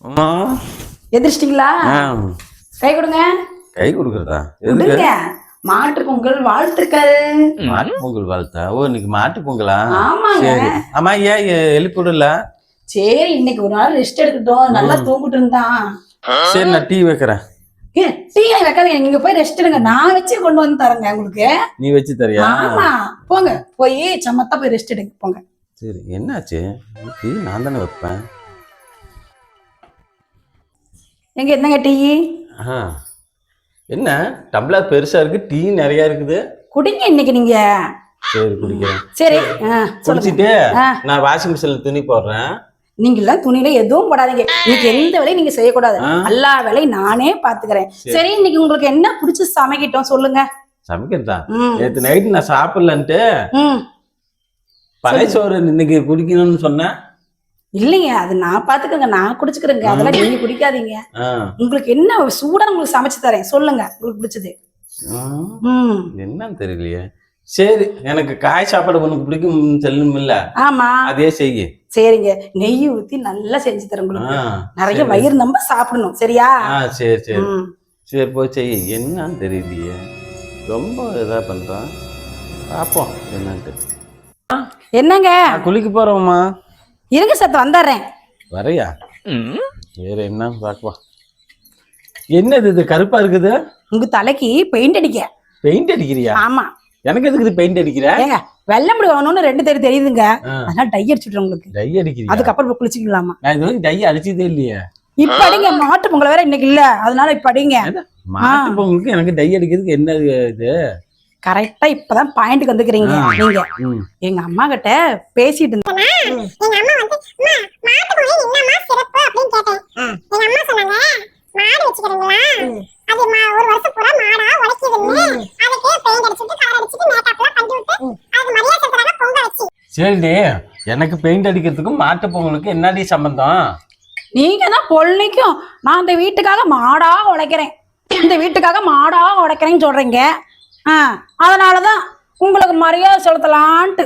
அம்மா எந்திரிச்சிட்டீங்களா? கை கொடுங்க. கை கொடுக்கறதா? எதுக்கு? மாட்டு பொங்கல் வாழ்த்துக்கள். மாட்டு பொங்கல் வாழ்த்தா? ஓ, இன்னைக்கு மாட்டு பொங்கலா? ஆமாங்க. சரி. அம்மா ஏன் எழுப்பி விடல? சரி, இன்னைக்கு ஒரு நாள் ரெஸ்ட் எடுக்கட்டும், நல்லா தூங்கிட்டு இருந்தான். சரி, நான் டீ வைக்கிறேன். டீ வைக்காதீங்க, நீங்க போய் ரெஸ்ட் எடுங்க. நான் வச்சு கொண்டு வந்து தரேங்க உங்களுக்கு. நீ வச்சு தரியா? ஆமா, போங்க போய் சமத்தா போய் ரெஸ்ட் எடுங்க போங்க. சரி, என்னாச்சு? டீ நான் தானே வைப்பேன். எங்க என்னங்க டீ? என்ன டம்ளர் பெருசா இருக்கு, டீ நிறைய இருக்குது. குடிங்க இன்னைக்கு நீங்க. சரி, குடிக்கிறேன். சரி, குடிச்சிட்டு நான் வாஷிங் மிஷின்ல துணி போடுறேன். நீங்க எல்லாம் துணியில எதுவும் போடாதீங்க. இன்னைக்கு எந்த வேலையும் நீங்க செய்யக்கூடாது. எல்லா வேலையும் நானே பாத்துக்கிறேன். சரி, இன்னைக்கு உங்களுக்கு என்ன பிடிச்சி சமைக்கிட்டோம் சொல்லுங்க. சமைக்கிறதா? நேத்து நைட்டு நான் சாப்பிடலன்ட்டு பழைய சோறு இன்னைக்கு குடிக்கணும்னு சொன்னேன். இல்லைங்க, அது நான் பாத்துக்கங்க, நான் குடிச்சுக்கிறேங்க. அதெல்லாம் நீங்க குடிக்காதீங்க. உங்களுக்கு என்ன சூடா உங்களுக்கு சமைச்சு தரேன், சொல்லுங்க உங்களுக்கு பிடிச்சது. என்னன்னு தெரியலையே. சரி, எனக்கு காய் சாப்பாடு உனக்கு பிடிக்கும் செல்லும் இல்ல? ஆமா, அதே செய்ய. சரிங்க, நெய் ஊத்தி நல்லா செஞ்சு தரேன் உங்களுக்கு. நிறைய வயிறு நம்ப சாப்பிடணும், சரியா? சரி சரி சரி, போய் செய்ய. என்னன்னு தெரியலையே, ரொம்ப இதா பண்றான். பாப்போம் என்னன்ட்டு. என்னங்க? குளிக்க போறோம்மா. இருங்க சத்து வந்துடுறேன். வரையா? வேற என்ன பாக்குவா. என்னது இது கருப்பா இருக்குது? உங்க தலைக்கு பெயிண்ட் அடிக்க. பெயிண்ட் அடிக்கிறியா? ஆமா. எனக்கு எதுக்கு பெயிண்ட் அடிக்கிற? ஏங்க, வெள்ளை முடி வாங்கணும்னு ரெண்டு தெரியுதுங்க. அதனால டை அடிச்சுட்டு உங்களுக்கு. டை அடிக்கிறியா? அதுக்கப்புறம் குளிச்சுக்கலாமா? நான் இது வரைக்கும் டை அடிச்சதே இல்லையே. இப்ப அடிங்க, மாட்டு பொங்கல் வேற இன்னைக்கு இல்ல, அதனால இப்ப அடிங்க. மாட்டு பொங்கலுக்கு எனக்கு டை அடிக்கிறதுக்கு என்ன இது? கரெக்டா இப்பதான் பாயிண்ட்க்கு வந்துக்கிறீங்க நீங்க. எங்க அம்மா கிட்ட பேசிட்டு இருந்தேன். எங்க அம்மா வந்து மாட்டு பொங்கல் என்னமா சிறப்பு அப்படினு கேட்டேன். எங்க அம்மா சொன்னாங்க, மாடு வச்சிக்கிறீங்களா, அது ஒரு வருஷம் பூரா மாடா உழைக்குதுன்னு அதுக்கு பெயிண்ட் அடிச்சிட்டு கலர் அடிச்சிட்டு மேக்கப்லாம் பண்ணி விட்டு அது மரியாதை செலுத்துறாங்க பொங்கல் வச்சு. சரிடி, எனக்கு பெயிண்ட் அடிக்கிறதுக்கும் மாட்டு பொங்கலுக்கு என்னடி சம்பந்தம்? நீங்க தான் பொல்லிக்கும் நான் இந்த வீட்டுக்காக மாடா உழைக்கிறேன், இந்த வீட்டுக்காக மாடா உழைக்கிறேன்னு சொல்றீங்க. அதனாலதான் உங்களுக்கு மரியாதை செலுத்தலான்ட்டு.